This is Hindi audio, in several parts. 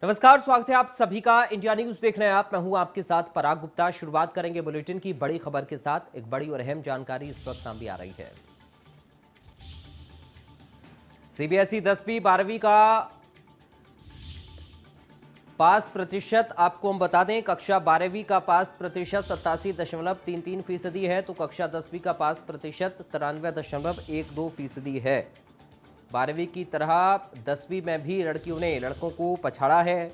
नमस्कार, स्वागत है आप सभी का। इंडिया न्यूज देख रहे हैं आप। मैं हूं आपके साथ पराग गुप्ता। शुरुआत करेंगे बुलेटिन की बड़ी खबर के साथ। एक बड़ी और अहम जानकारी इस वक्त सामने आ रही है। सीबीएसई 10वीं 12वीं का पास प्रतिशत आपको हम बता दें। कक्षा 12वीं का पास प्रतिशत 87.33% है, तो कक्षा 10वीं का पास प्रतिशत 93.12% है। 12वीं की तरह 10वीं में भी लड़कियों ने लड़कों को पछाड़ा है।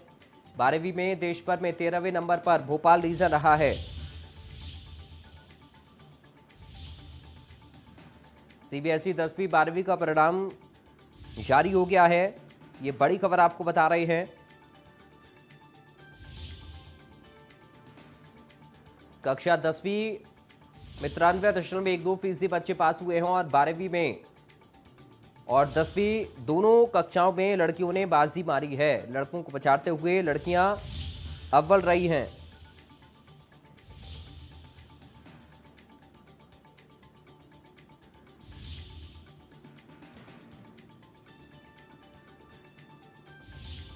12वीं में देश भर में 13वें नंबर पर भोपाल रीजन रहा है। सीबीएसई 10वीं 12वीं का परिणाम जारी हो गया है। ये बड़ी खबर आपको बता रहे हैं। कक्षा 10वीं में 93.12% बच्चे पास हुए हैं और 12वीं में और 10वीं दोनों कक्षाओं में लड़कियों ने बाजी मारी है। लड़कों को पछाड़ते हुए लड़कियां अव्वल रही हैं।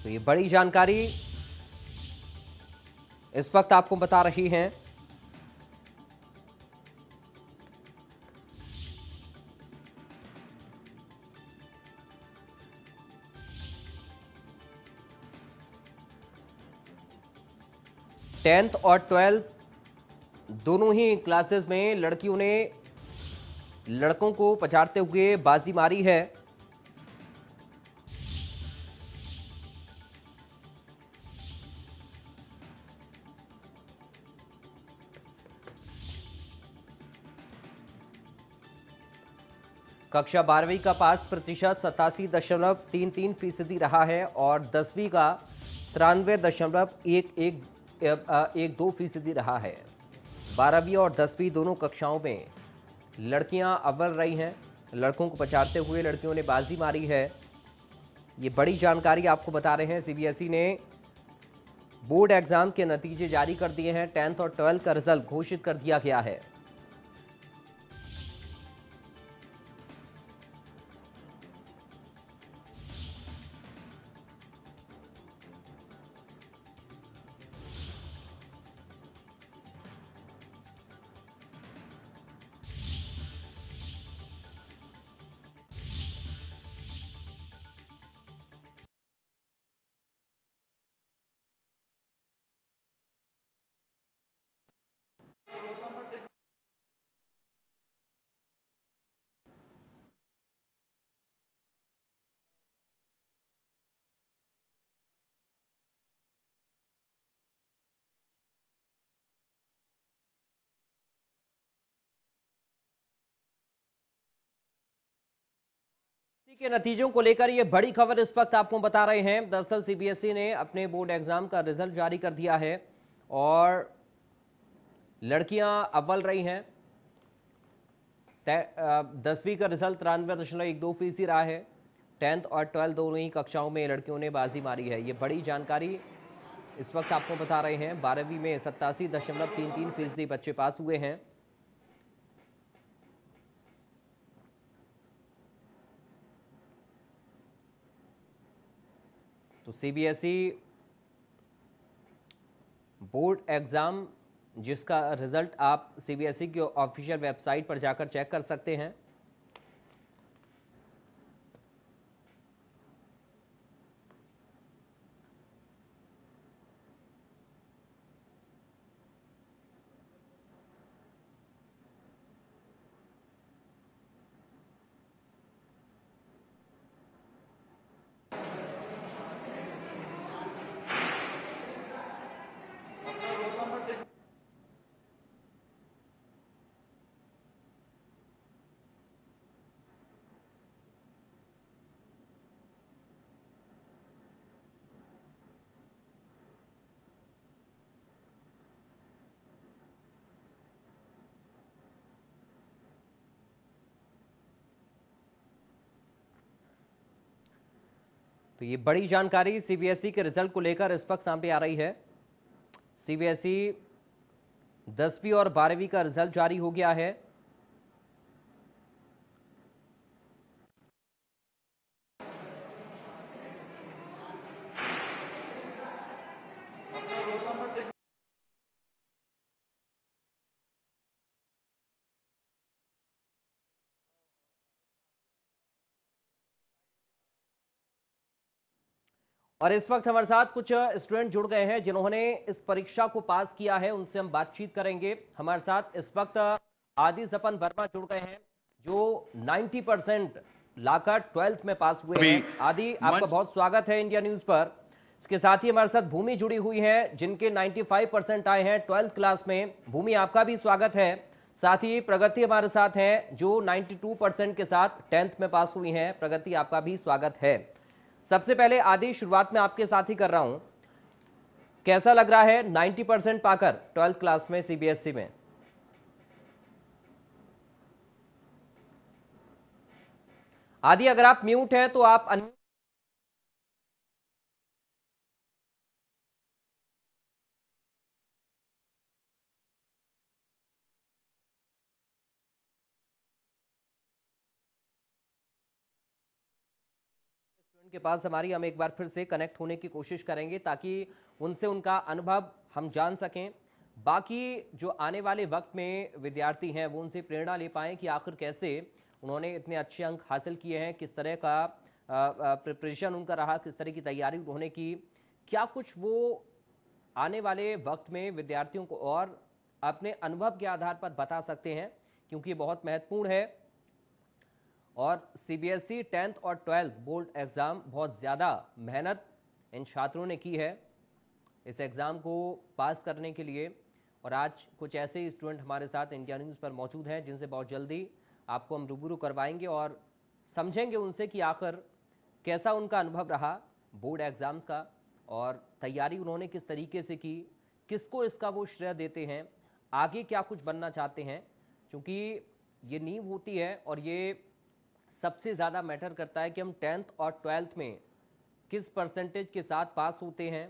तो ये बड़ी जानकारी इस वक्त आपको बता रही हैं। टेंथ और 12th दोनों ही क्लासेस में लड़कियों ने लड़कों को पछाड़ते हुए बाजी मारी है। कक्षा 12वीं का पास प्रतिशत 87.33% रहा है और 10वीं का 93.1112% रहा है। 12वीं और 10वीं दोनों कक्षाओं में लड़कियां अव्वल रही हैं। लड़कों को पछाड़ते हुए लड़कियों ने बाजी मारी है। ये बड़ी जानकारी आपको बता रहे हैं। सीबीएसई ने बोर्ड एग्जाम के नतीजे जारी कर दिए हैं। 10th और 12th का रिजल्ट घोषित कर दिया गया है। इसी के नतीजों को लेकर ये बड़ी खबर इस वक्त आपको बता रहे हैं। दरअसल सीबीएसई ने अपने बोर्ड एग्जाम का रिजल्ट जारी कर दिया है और लड़कियां अव्वल रही हैं। 10वीं का रिजल्ट 93.12% रहा है। 10th और 12th दोनों ही कक्षाओं में लड़कियों ने बाजी मारी है। ये बड़ी जानकारी इस वक्त आपको बता रहे हैं। 12वीं में 87.33% बच्चे पास हुए हैं। तो सीबीएसई बोर्ड एग्जाम जिसका रिजल्ट आप सीबीएसई की ऑफिशियल वेबसाइट पर जाकर चेक कर सकते हैं। तो ये बड़ी जानकारी सीबीएसई के रिजल्ट को लेकर इस वक्त सामने आ रही है। सीबीएसई 10वीं और 12वीं का रिजल्ट जारी हो गया है। और इस वक्त हमारे साथ कुछ स्टूडेंट जुड़ गए हैं जिन्होंने इस परीक्षा को पास किया है, उनसे हम बातचीत करेंगे। हमारे साथ इस वक्त आदि सपन वर्मा जुड़ गए हैं जो 90% लाकर 12th में पास हुए हैं। आदि, आपका बहुत स्वागत है इंडिया न्यूज पर। इसके साथ ही हमारे साथ भूमि जुड़ी हुई है जिनके 95% आए हैं 12th क्लास में। भूमि, आपका भी स्वागत है। साथ ही प्रगति हमारे साथ हैं जो 92% के साथ 10th में पास हुई हैं। प्रगति, आपका भी स्वागत है। सबसे पहले आदि, शुरुआत में आपके साथ ही कर रहा हूं, कैसा लग रहा है 90% पाकर 12th क्लास में सीबीएसई में? आदि, अगर आप म्यूट हैं तो आप स्टूडेंट के पास हम एक बार फिर से कनेक्ट होने की कोशिश करेंगे ताकि उनसे उनका अनुभव हम जान सकें। बाकी जो आने वाले वक्त में विद्यार्थी हैं वो उनसे प्रेरणा ले पाएं कि आखिर कैसे उन्होंने इतने अच्छे अंक हासिल किए हैं, किस तरह का प्रिपरेशन उनका रहा, किस तरह की तैयारी उन्होंने की, क्या कुछ वो आने वाले वक्त में विद्यार्थियों को और अपने अनुभव के आधार पर बता सकते हैं, क्योंकि ये बहुत महत्वपूर्ण है। और सीबीएसई 10th और 12th बोर्ड एग्जाम बहुत ज़्यादा मेहनत इन छात्रों ने की है इस एग्ज़ाम को पास करने के लिए। और आज कुछ ऐसे ही स्टूडेंट हमारे साथ इंडिया न्यूज़ पर मौजूद हैं जिनसे बहुत जल्दी आपको हम रूबरू करवाएंगे और समझेंगे उनसे कि आखिर कैसा उनका अनुभव रहा बोर्ड एग्ज़ाम्स का और तैयारी उन्होंने किस तरीके से की, किसको इसका वो श्रेय देते हैं, आगे क्या कुछ बनना चाहते हैं। क्योंकि ये नींव होती है और ये सबसे ज़्यादा मैटर करता है कि हम 10th और 12th में किस परसेंटेज के साथ पास होते हैं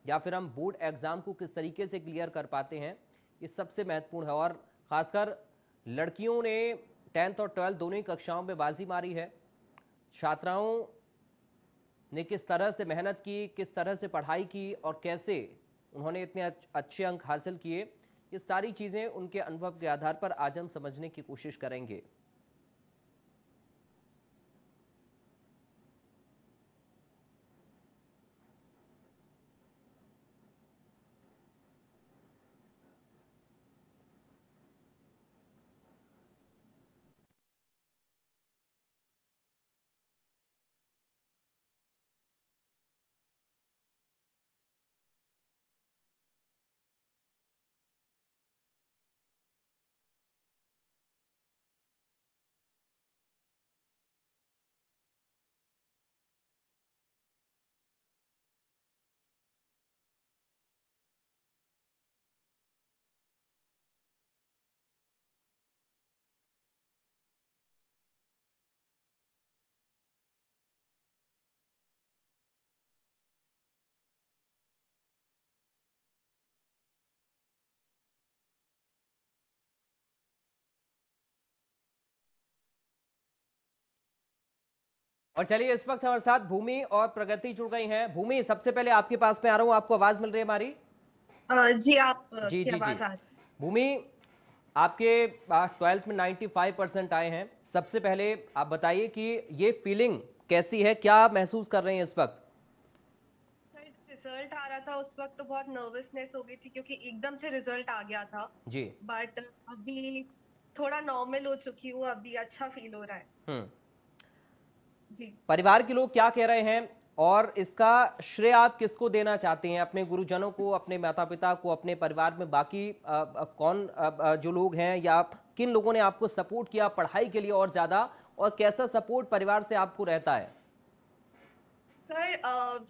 या फिर हम बोर्ड एग्ज़ाम को किस तरीके से क्लियर कर पाते हैं। ये सबसे महत्वपूर्ण है और ख़ासकर लड़कियों ने 10th और 12th दोनों ही कक्षाओं में बाजी मारी है। छात्राओं ने किस तरह से मेहनत की, किस तरह से पढ़ाई की और कैसे उन्होंने इतने अच्छे अंक हासिल किए, ये सारी चीज़ें उनके अनुभव के आधार पर आज हम समझने की कोशिश करेंगे। और चलिए, इस वक्त हमारे साथ भूमि और प्रगति जुड़ गई हैं। भूमि, सबसे पहले आपके पास में आ रहा हूं, आपको आवाज मिल रही है हमारी? जी, आप जी की जी जी। आवाज आ रही है। भूमि, आपके 12th में 95% आए हैं। सबसे पहले आप बताइए कि ये फीलिंग कैसी है, क्या महसूस कर रहे हैं इस वक्त? सर, रिजल्ट आ रहा था उस वक्त तो बहुत नर्वसनेस हो गई थी क्योंकि एकदम से रिजल्ट आ गया था। जी। बट अभी थोड़ा नॉर्मल हो चुकी हूँ, अभी अच्छा फील हो रहा है। हम्म। जी। परिवार के लोग क्या कह रहे हैं और इसका श्रेय आप किसको देना चाहते हैं? अपने गुरुजनों को, अपने माता पिता को, अपने परिवार में बाकी कौन जो लोग हैं या किन लोगों ने आपको सपोर्ट किया पढ़ाई के लिए और ज्यादा, और कैसा सपोर्ट परिवार से आपको रहता है? सर,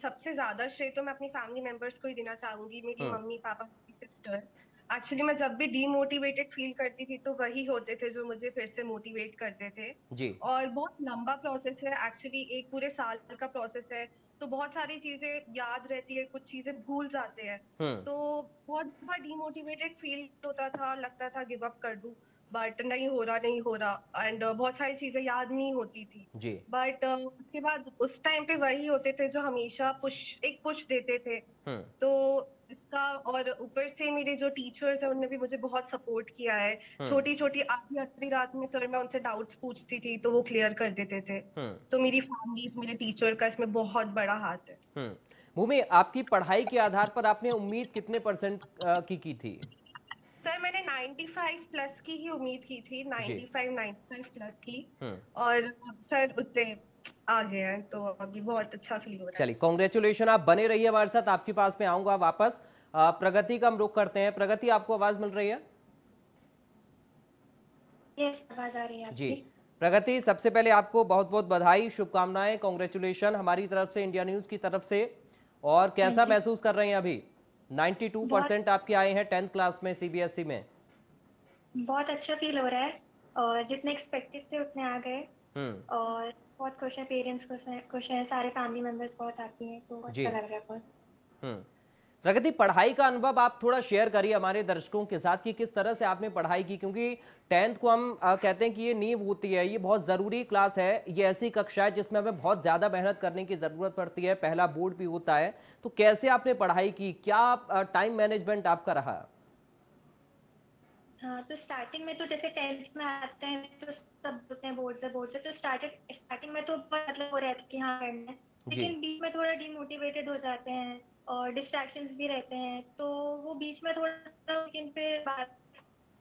सबसे ज्यादा श्रेय तो मैं अपनी फैमिली मेंबर्स को ही देना चाहूंगी, मेरी हम्म। मम्मी पापा, मेरी सिस्टर। एक्चुअली मैं जब भी डीमोटिवेटेड फील करती थी तो वही होते थे जो मुझे फिर से मोटिवेट करते थे। जी। और बहुत लंबा प्रोसेस है एक्चुअली, एक पूरे साल का प्रोसेस है। तो बहुत सारी चीजें याद रहती है, कुछ चीजें भूल जाते हैं। हम्म। तो बहुत बार डीमोटिवेटेड फील होता था, लगता था गिव अप कर दूं। बट नहीं हो रहा, नहीं हो रहा, एंड बहुत सारी चीजें याद नहीं होती थी। जी। बट उसके बाद उस टाइम पे वही होते थे जो हमेशा पुश देते थे। हम्म। तो इसका, और ऊपर से मेरे जो टीचर्स हैं उनने भी मुझे बहुत सपोर्ट किया है। हम्म। छोटी छोटी आधी आधी रात में सर मैं उनसे डाउट्स पूछती थी तो वो क्लियर कर देते थे। हम्म। तो मेरी फैमिली, मेरे टीचर का इसमें बहुत बड़ा हाथ है। हम्म। भूमि, आपकी पढ़ाई के आधार पर आपने उम्मीद कितने परसेंट की थी? सर मैंने 95 प्लस की ही उम्मीद की थी, जी। 95 प्लस की। हम्म। और सर उतने आ गए हैं तो अभी बहुत अच्छा फील हो रहा है। चलिए, कॉन्ग्रेचुलेशन, आप बने रहिए हमारे साथ, आपके पास में आऊंगा वापस। प्रगति का हम रुख करते हैं। प्रगति, आपको आवाज मिल रही है? यस, आवाज आ रही है जी। आपकी। प्रगति, सबसे पहले आपको बहुत बहुत बधाई, शुभकामनाएं, कॉन्ग्रेचुलेशन हमारी तरफ से, इंडिया न्यूज की तरफ से। और हाँ कैसा जी। महसूस कर रहे हैं अभी? 92% बहुत आपके आए हैं 10th क्लास में सीबीएसई में। बहुत अच्छा फील हो रहा है, और जितने एक्सपेक्टेड थे उतने आ गए। हम्म। और बहुत खुश है, पेरेंट्स खुश हैं, सारे फैमिली मेंबर्स बहुत हैप्पी हैं, तो जी। अच्छा लग रहा है बहुत। हम्म। प्रगति, पढ़ाई का अनुभव आप थोड़ा शेयर करिए हमारे दर्शकों के साथ कि किस तरह से आपने पढ़ाई की, क्योंकि 10th को हम कहते हैं कि ये नींव होती है, ये बहुत ज़रूरी क्लास है, ये ऐसी कक्षा है जिसमें हमें बहुत ज़्यादा मेहनत करने की ज़रूरत पड़ती है, पहला बोर्ड भी होता है। तो कैसे आपने पढ़ाई की, क्या टाइम मैनेजमेंट आपका रहा? हाँ, तो स्टार्टिंग में तो जैसे 10th में आते हैं तो सब बोलते हैं बोर्ड से, तो स्टार्टिंग में तो बहुत मतलब हो रहा था कि हाँ करना है। जी। लेकिन बीच में थोड़ा डिमोटिवेटेड हो जाते हैं, और डिस्ट्रैक्शंस भी रहते हैं, तो वो बीच में थोड़ा, लेकिन फिर बाद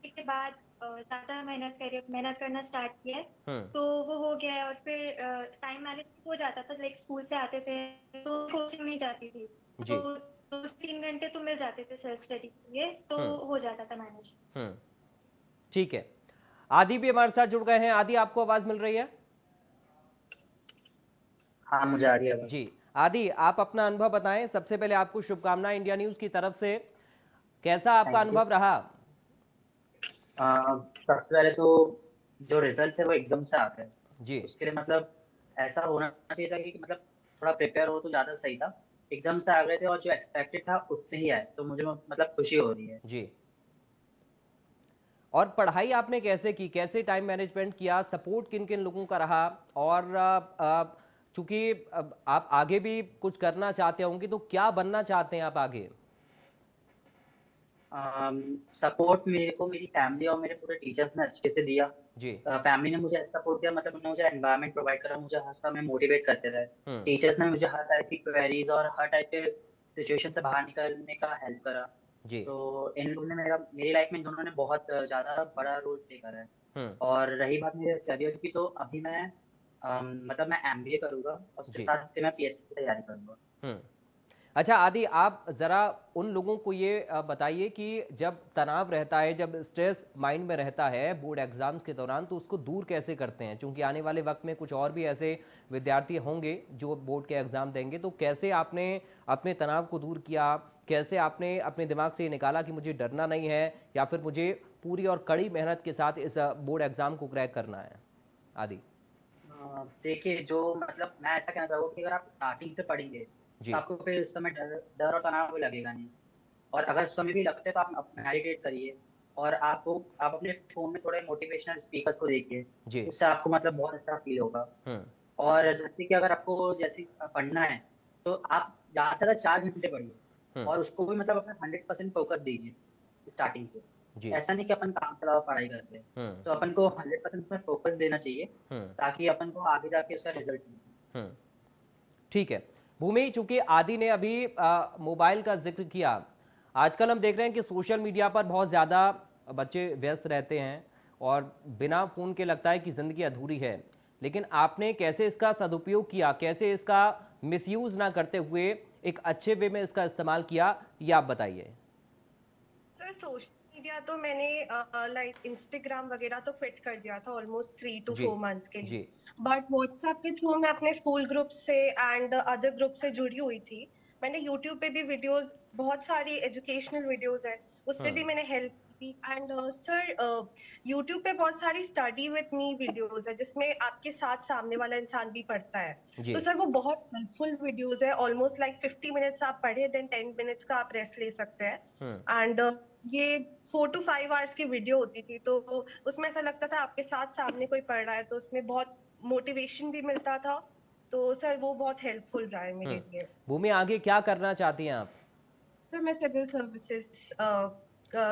के बाद ज्यादा मेहनत करना स्टार्ट किया है, हम्म। तो वो हो गया है। और फिर टाइम मैनेज हो जाता था, लाइक स्कूल से आते थे तो कोचिंग नहीं जाती थी, जी। तो 2 3 घंटे तो मिल जाते थे सेल्फ स्टडी के लिए, तो हम्म। हो जाता था मैनेज। हम्म। ठीक है। आदि भी हमारे साथ जुड़ गए हैं। आदि, आपको आवाज मिल रही है? हाँ, मुझे आ रही है आवाज़। जी। आदि, आप अपना अनुभव बताएं। सबसे पहले आपको शुभकामनाएं इंडिया न्यूज की तरफ से। कैसा आपका थैंक यू। अनुभव रहा? सबसे पहले तो जो रिजल्ट है वो एकदम से आता है, जी। उसके लिए मतलब ऐसा होना चाहिए था कि मतलब थोड़ा प्रिपेयर हो तो ज़्यादा सही था। एकदम से आ गए थे और जो एक्सपेक्टेड था उतने ही आए, तो मुझे मतलब खुशी हो रही है। जी। और पढ़ाई आपने कैसे की, कैसे टाइम मैनेजमेंट किया, सपोर्ट किन किन लोगों का रहा? और चूंकि अब आप आगे भी कुछ करना चाहते होंगे, तो क्या बनना चाहते हैं आप आगे? सपोर्ट मेरे को मेरी फैमिली और मेरे पूरे टीचर्स ने अच्छे से दिया। जी। फैमिली ने मुझे ऐसा सपोर्ट दिया, मतलब उन्होंने मुझे एनवायरनमेंट प्रोवाइड करा, मुझे हर समय मोटिवेट करते रहे। हम्म। टीचर्स ने मुझे हर टाइप की क्वेरीज और हर टाइप के सिचुएशन से बाहर निकलने का हेल्प करा। जी। तो इन लोगों ने मेरी लाइफ में इन दोनों ने बहुत ज़्यादा बड़ा रोल प्ले करा है। हम्म। और रही बात मेरे करियर की, तो अभी मैं मतलब मैं एमबीए करूँगा और उसके जी। साथ फिर मैं पीएचडी की तैयारी करूँगा। हम्म। अच्छा आदि, आप जरा उन लोगों को ये बताइए कि जब तनाव रहता है, जब स्ट्रेस माइंड में रहता है बोर्ड एग्जाम्स के दौरान, तो उसको दूर कैसे करते हैं? क्योंकि आने वाले वक्त में कुछ और भी ऐसे विद्यार्थी होंगे जो बोर्ड के एग्जाम देंगे, तो कैसे आपने अपने तनाव को दूर किया? कैसे आपने अपने दिमाग से ये निकाला कि मुझे डरना नहीं है, या फिर मुझे पूरी और कड़ी मेहनत के साथ इस बोर्ड एग्जाम को क्रैक करना है? आदि। देखिए, जो मतलब मैं ऐसा कहना चाहूँगा कि अगर आप स्टार्टिंग से पढ़ेंगे तो जी। आपको फिर उस समय डर डर और तनाव भी लगेगा नहीं। और अगर उस समय भी लगता है तो आप मेडिटेट करिए, और आप अपने फ़ोन में थोड़े मोटिवेशनल स्पीकर्स को देखिए, जी। उससे आपको मतलब बहुत अच्छा फ़ील होगा। हम्म। और जैसे कि अगर आपको जैसे पढ़ना है, तो आप ज़्यादा से ज़्यादा 4 घंटे पढ़िए, हम्म। और उसको भी मतलब अपना 100% फ़ोकस दीजिए स्टार्टिंग से। जी। ऐसा नहीं कि अपन काम के अलावा पढ़ाई करते हैं, हम्म। तो अपन को 100% उसमें फ़ोकस देना चाहिए, हम्म। ताकि अपन को आगे जाके उसका रिज़ल्ट मिले। हम्म। ठीक है। भूमि, चूंकि आदि ने अभी मोबाइल का जिक्र किया, आजकल हम देख रहे हैं कि सोशल मीडिया पर बहुत ज़्यादा बच्चे व्यस्त रहते हैं, और बिना फ़ोन के लगता है कि ज़िंदगी अधूरी है। लेकिन आपने कैसे इसका सदुपयोग किया, कैसे इसका मिसयूज़ ना करते हुए एक अच्छे वे में इसका इस्तेमाल किया, ये आप बताइए। सर सोशल मीडिया तो मैंने लाइक इंस्टाग्राम वगैरह तो फिट कर दिया था ऑलमोस्ट 3 to 4 मंथ्स के जी। लिए। बट व्हाट्सएप के थ्रू मैं अपने स्कूल ग्रुप से एंड अदर ग्रुप से जुड़ी हुई थी। मैंने यूट्यूब पे भी वीडियोस, बहुत सारी एजुकेशनल वीडियोस है, उससे भी हम्म। मैंने हेल्प की। एंड सर यूट्यूब पे बहुत सारी स्टडी विद मी वीडियोस है, जिसमें आपके साथ सामने वाला इंसान भी पढ़ता है। जी। तो सर वो बहुत हेल्पफुल वीडियोस है, ऑलमोस्ट लाइक 50 मिनट्स आप पढ़े देन 10 मिनट्स का आप रेस्ट ले सकते हैं। हम्म। एंड ये 4 to 5 आवर्स की वीडियो होती थी, तो उसमें ऐसा लगता था आपके साथ सामने कोई पढ़ रहा है, तो उसमें बहुत मोटिवेशन भी मिलता था। तो सर वो बहुत हेल्पफुल रहा है मेरे लिए। भूमि, आगे क्या करना चाहती हैं आप? सर मैं सिविल सर्विसेज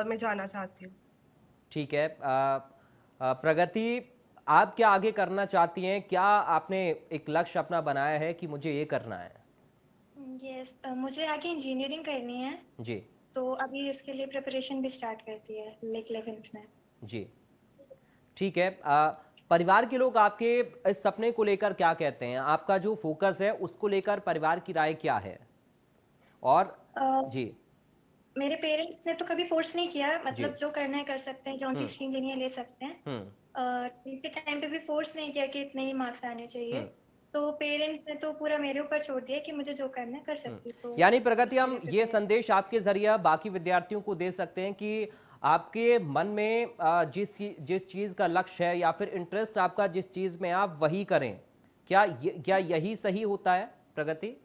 में जाना चाहती हूँ। ठीक है। प्रगति, आप क्या आगे करना चाहती हैं? क्या आपने एक लक्ष्य अपना बनाया है कि मुझे ये करना है? यस, मुझे आगे इंजीनियरिंग करनी है, जी तो अभी इसके लिए प्रिपरेशन भी स्टार्ट कर दी है लाइक 11th में। जी ठीक है। परिवार के लोग आपके इस सपने को लेकर क्या कहते हैं? आपका जो फोकस है उसको लेकर परिवार की राय क्या है? और अ, जी। मेरे पेरेंट्स ने तो कभी फोर्स नहीं किया, जी। मतलब जो करना है कर सकते हैं, जौन सी हम्म। स्ट्रीम लेनी है ले सकते हैं। हम्म। टेंथ के टाइम पे भी फोर्स नहीं किया कि इतने ही मार्क्स आने चाहिए। हम्म। तो पेरेंट्स ने तो पूरा मेरे ऊपर छोड़ दिया कि मुझे जो करना है कर सकती हूँ, तो यानी प्रगति, उसके हम लिए ये प्रिपेयर। संदेश आपके जरिए बाकी विद्यार्थियों को दे सकते हैं कि आपके मन में जिस चीज का लक्ष्य है या फिर इंटरेस्ट आपका जिस चीज में, आप वही करें। क्या यही सही होता है प्रगति?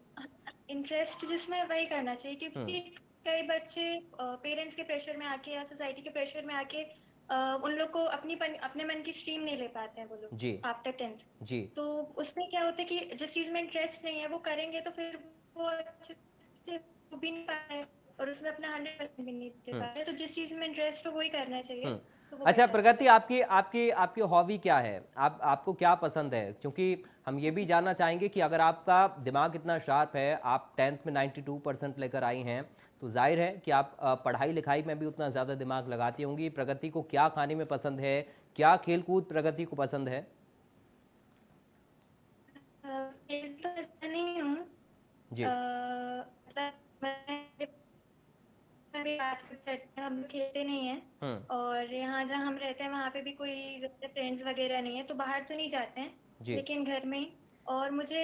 इंटरेस्ट जिसमें वही करना चाहिए, हम्म। क्योंकि कई बच्चे पेरेंट्स के प्रेशर में आके या सोसाइटी के प्रेशर में आके उन लोग को अपने मन की स्ट्रीम नहीं ले पाते हैं वो लोग जी आफ्टर 10th। जी। तो उसमें क्या होता है कि जिस चीज में इंटरेस्ट नहीं है वो करेंगे तो फिर वो अच्छे से हो भी नहीं पाए और उसमें अपना 100% भी नहीं दे हम्म। पाए। तो जिस चीज में इंटरेस्ट हो वही करना चाहिए, हम्म। तो वो अच्छा बेटर प्रगति, रहेगा। आपकी आपकी आपकी हॉबी क्या है? आपको क्या पसंद है? क्योंकि हम ये भी जानना चाहेंगे कि अगर आपका दिमाग इतना शार्प है, आप 10th में 92% लेकर आई हैं, तो जाहिर है कि आप पढ़ाई लिखाई में भी उतना ज़्यादा दिमाग लगाती होंगी। प्रगति को क्या खाने में पसंद है? क्या खेलकूद प्रगति को पसंद है? खेल तो ऐसा नहीं हूँ, जी। मतलब मैं अभी बात करते हैं, हम लोग खेलते नहीं हैं। हम्म। और यहाँ जहाँ हम रहते हैं वहाँ पे भी कोई ज्यादा फ्रेंड्स वगैरह नहीं है, तो बाहर तो नहीं जाते हैं, जी। लेकिन घर में ही। और मुझे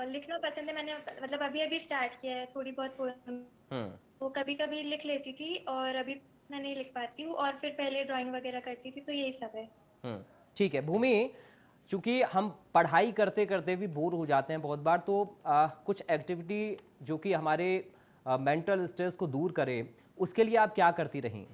लिखना पसंद है, मैंने मतलब अभी अभी स्टार्ट किया है थोड़ी बहुत पोएम। हम्म। वो कभी कभी लिख लेती थी और अभी मैं नहीं लिख पाती हूँ, और फिर पहले ड्राइंग वगैरह करती थी, तो यही सब है। हम्म। ठीक है भूमि, चूंकि हम पढ़ाई करते करते भी बोर हो जाते हैं बहुत बार, तो कुछ एक्टिविटी जो कि हमारे मेंटल स्ट्रेस को दूर करे, उसके लिए आप क्या करती रहीं?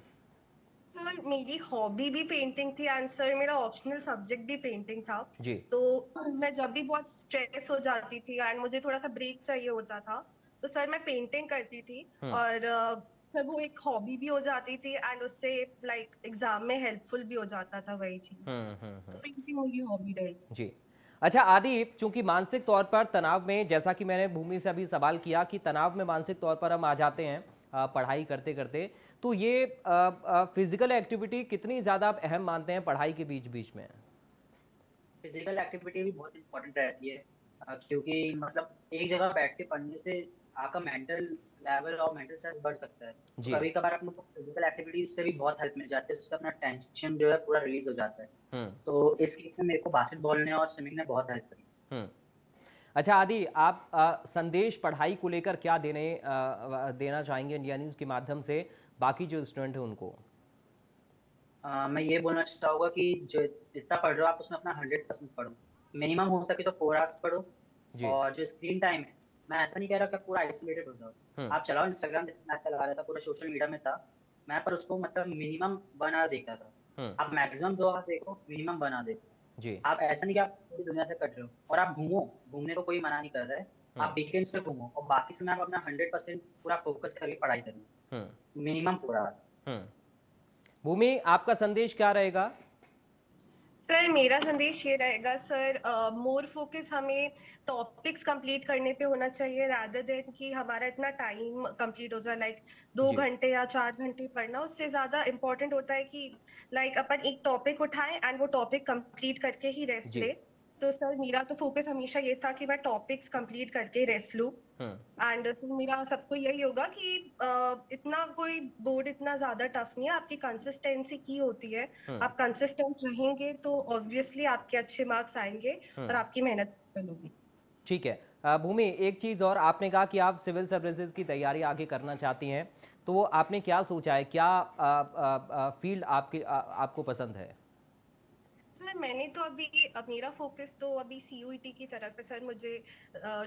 सर मेरी हॉबी भी पेंटिंग थी एंड सर मेरा ऑप्शनल सब्जेक्ट भी पेंटिंग था। जी। तो मैं जब भी बहुत स्ट्रेस हो जाती थी एंड मुझे थोड़ा सा ब्रेक चाहिए होता था, तो सर मैं पेंटिंग करती थी। हम्म। और सर वो एक हॉबी भी हो जाती थी एंड उससे लाइक एग्जाम में हेल्पफुल भी हो जाता था वही चीज। तो हम्म। पेंटिंग मेरी हॉबी रही। जी। अच्छा आदि, चूंकि मानसिक तौर पर तनाव में, जैसा कि मैंने भूमि से अभी सवाल किया कि तनाव में मानसिक तौर पर हम आ जाते हैं पढ़ाई करते करते, तो ये फिजिकल एक्टिविटी कितनी ज़्यादा आप अहम मानते हैं पढ़ाई के बीच बीच में? फिजिकल एक्टिविटी भी बहुत इंपॉर्टेंट रहती है, क्योंकि मतलब एक जगह बैठ के पढ़ने से आपका मेंटल लेवल और मेंटल स्ट्रेस बढ़ सकता है। तो जी। कभी कभार अपने को फिजिकल एक्टिविटीज से भी बहुत हेल्प मिल जाती है, जिससे अपना टेंशन जो है पूरा रिलीज हो जाता है। हम्म। तो इस केस में मेरे को बास्केटबॉल ने और स्विमिंग ने बहुत हेल्प करी। हम्म। अच्छा आदि, आप संदेश पढ़ाई को लेकर क्या देना चाहेंगे इंडिया न्यूज़ के माध्यम से बाकी जो स्टूडेंट हैं उनको? मैं ये बोलना चाहूँगा कि जो जितना पढ़ रहे हो आप उसमें अपना 100% पढ़ो। मिनिमम हो सके तो 4 आवर्स पढ़ो। जी। और जो स्क्रीन टाइम है, मैं ऐसा नहीं कह रहा कि आप पूरा आइसोलेटेड हो जाओ। हम्म। आप चलाओ इंस्टाग्राम, जैसे मैं चला रहा था, पूरा सोशल मीडिया में था मैं, पर उसको मतलब मिनिमम 1 आवर देखता था। हम्म। आप मैक्सिमम 2 आवर देखो, मिनिमम 1 आवर देखो। जी। आप ऐसा नहीं कि आप पूरी दुनिया से कट रहे हो। और आप घूमो, घूमने को कोई मना नहीं कर रहा है। हम्म। आप वीकेंड्स पे घूमो और बाकी समय आप अपना 100% पूरा फोकस करके पढ़ाई करो। हम्म। Minimum 4 our. हम्म। भूमि, आपका संदेश क्या रहेगा? सर मेरा संदेश ये रहेगा सर, मोर फोकस हमें टॉपिक्स कंप्लीट करने पे होना चाहिए रादर देन कि हमारा इतना टाइम कंप्लीट हो जाए, लाइक दो जी। घंटे या 4 घंटे पढ़ना। उससे ज्यादा इम्पोर्टेंट होता है कि लाइक अपन एक टॉपिक उठाएं एंड वो टॉपिक कंप्लीट करके ही रेस्ट जी। ले। तो सर मेरा तो फोकस हमेशा ये था कि मैं टॉपिक्स कंप्लीट करके रेस्ट लूं। हम्म। एंड तो मेरा सबको यही होगा कि इतना कोई बोर्ड इतना ज्यादा टफ नहीं है, आपकी कंसिस्टेंसी की होती है। हम्म। आप कंसिस्टेंट रहेंगे तो ऑब्वियसली आपके अच्छे मार्क्स आएंगे और हम्म। आपकी मेहनत सफल होगी। ठीक है। भूमि, एक चीज़ और, आपने कहा कि आप सिविल सर्विसेज की तैयारी आगे करना चाहती हैं, तो आपने क्या सोचा है? क्या फील्ड आपको पसंद है? सर मैंने तो अभी मेरा फोकस तो अभी सीयूईटी की तरफ है सर। मुझे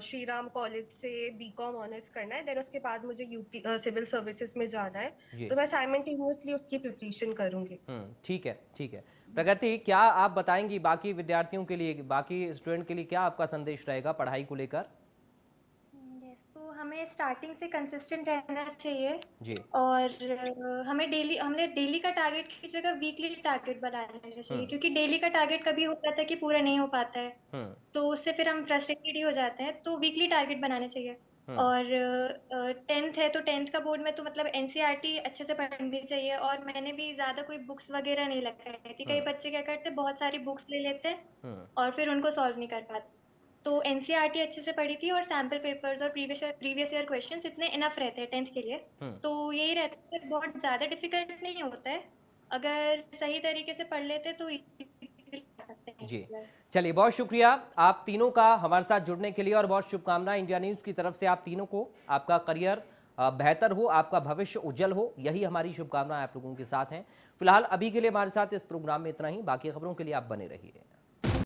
श्री राम कॉलेज से बीकॉम ऑनर्स करना है, देन उसके बाद मुझे यूपी सिविल सर्विसेज में जाना है। जी। तो मैं साइमल्टेनियसली उसकी प्रिपरेशन करूंगी। ठीक है ठीक है। प्रगति, क्या आप बताएंगी बाकी विद्यार्थियों के लिए, बाकी स्टूडेंट के लिए, क्या आपका संदेश रहेगा पढ़ाई को लेकर? यस, तो हमें स्टार्टिंग से कंसिस्टेंट रहना चाहिए। जी। और हमने डेली का टारगेट की जगह वीकली टारगेट बना लेना चाहिए, हम्म। क्योंकि डेली का टारगेट कभी हो जाता है कि पूरा नहीं हो पाता है, हम्म। तो उससे फिर हम फ्रस्ट्रेटेड ही हो जाते हैं। तो वीकली टारगेट बनाने चाहिए। और 10th है तो 10th का बोर्ड में तो मतलब एनसीईआरटी अच्छे से पढ़नी चाहिए। और मैंने भी ज़्यादा कोई बुक्स वगैरह नहीं लगाई थी। कई बच्चे क्या करते बहुत सारी बुक्स ले लेते और फिर उनको सॉल्व नहीं कर पाते। तो एनसीईआरटी अच्छे से पढ़ी थी और सैम्पल पेपर्स और प्रीवियस ईयर क्वेश्चंस इतने इनफ रहते हैं 10th के लिए। तो यही रहता है, बहुत ज़्यादा डिफिकल्ट नहीं होता है। अगर सही तरीके से पढ़ लेते तो easily कर सकते हैं। जी, चलिए बहुत शुक्रिया आप तीनों का हमारे साथ जुड़ने के लिए और बहुत शुभकामनाएं इंडिया न्यूज की तरफ से आप तीनों को। आपका करियर बेहतर हो, आपका भविष्य उज्जवल हो, यही हमारी शुभकामनाएं आप लोगों के साथ हैं। फिलहाल अभी के लिए हमारे साथ इस प्रोग्राम में इतना ही। बाकी खबरों के लिए आप बने रहिए।